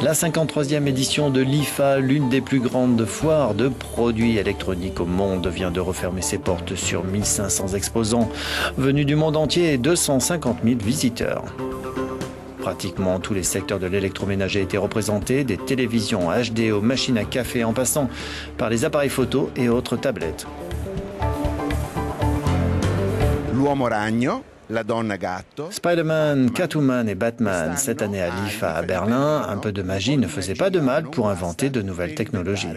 La 53e édition de l'IFA, l'une des plus grandes foires de produits électroniques au monde, vient de refermer ses portes sur 1500 exposants venus du monde entier et 250 000 visiteurs. Pratiquement tous les secteurs de l'électroménager étaient représentés, des télévisions HD aux machines à café en passant par les appareils photo et autres tablettes. L'uomo ragno, la donna gatto. Spider-Man, Catwoman et Batman, cette année à l'IFA à Berlin, un peu de magie ne faisait pas de mal pour inventer de nouvelles technologies.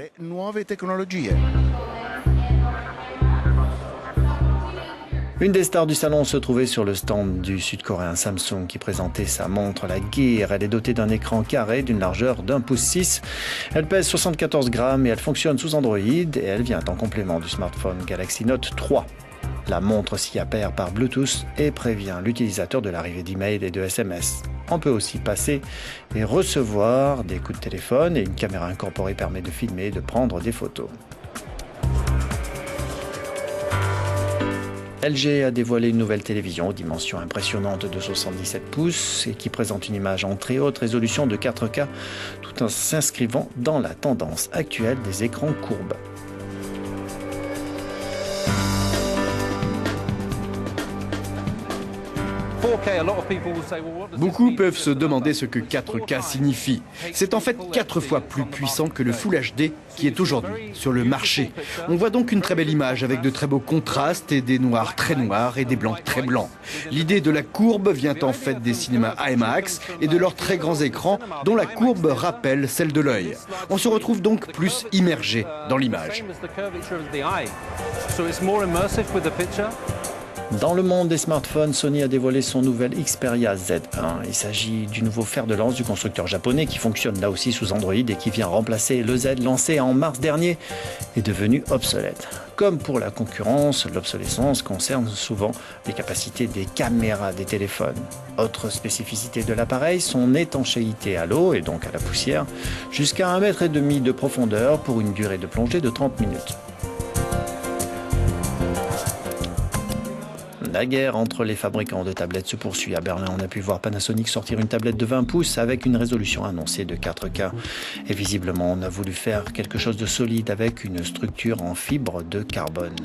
Une des stars du salon se trouvait sur le stand du sud-coréen Samsung qui présentait sa montre La Gear. Elle est dotée d'un écran carré d'une largeur d'1,6 pouce. Elle pèse 74 grammes et elle fonctionne sous Android et elle vient en complément du smartphone Galaxy Note 3. La montre s'y appare par Bluetooth et prévient l'utilisateur de l'arrivée d'emails et de SMS. On peut aussi passer et recevoir des coups de téléphone et une caméra incorporée permet de filmer et de prendre des photos. LG a dévoilé une nouvelle télévision aux dimensions impressionnantes de 77 pouces et qui présente une image en très haute résolution de 4K tout en s'inscrivant dans la tendance actuelle des écrans courbes. Beaucoup peuvent se demander ce que 4K signifie. C'est en fait 4 fois plus puissant que le Full HD qui est aujourd'hui sur le marché. On voit donc une très belle image avec de très beaux contrastes et des noirs très noirs et des blancs très blancs. L'idée de la courbe vient en fait des cinémas IMAX et de leurs très grands écrans dont la courbe rappelle celle de l'œil. On se retrouve donc plus immergé dans l'image. Dans le monde des smartphones, Sony a dévoilé son nouvel Xperia Z1. Il s'agit du nouveau fer de lance du constructeur japonais qui fonctionne là aussi sous Android et qui vient remplacer le Z lancé en mars dernier et devenu obsolète. Comme pour la concurrence, l'obsolescence concerne souvent les capacités des caméras des téléphones. Autre spécificité de l'appareil, son étanchéité à l'eau et donc à la poussière, jusqu'à 1,5 m de profondeur pour une durée de plongée de 30 minutes. La guerre entre les fabricants de tablettes se poursuit. À Berlin, on a pu voir Panasonic sortir une tablette de 20 pouces avec une résolution annoncée de 4K. Et visiblement, on a voulu faire quelque chose de solide avec une structure en fibre de carbone.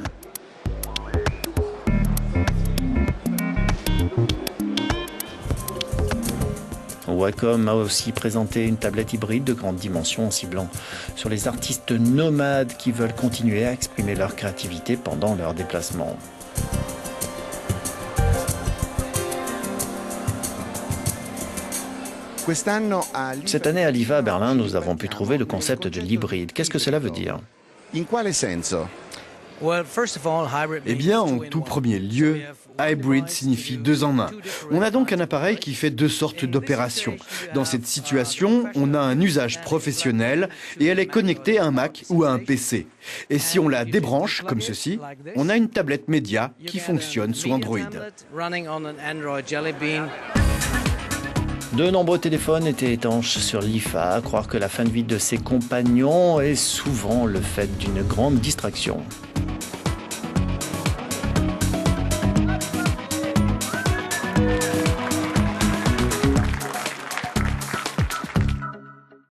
Wacom a aussi présenté une tablette hybride de grande dimension en ciblant sur les artistes nomades qui veulent continuer à exprimer leur créativité pendant leur déplacement. Cette année à l'IFA à Berlin, nous avons pu trouver le concept de l'hybride. Qu'est-ce que cela veut dire ? Eh bien, en tout premier lieu, hybrid signifie 2 en 1. On a donc un appareil qui fait 2 sortes d'opérations. Dans cette situation, on a un usage professionnel et elle est connectée à un Mac ou à un PC. Et si on la débranche, comme ceci, on a une tablette média qui fonctionne sous Android. De nombreux téléphones étaient étanches sur l'IFA, à croire que la fin de vie de ses compagnons est souvent le fait d'une grande distraction.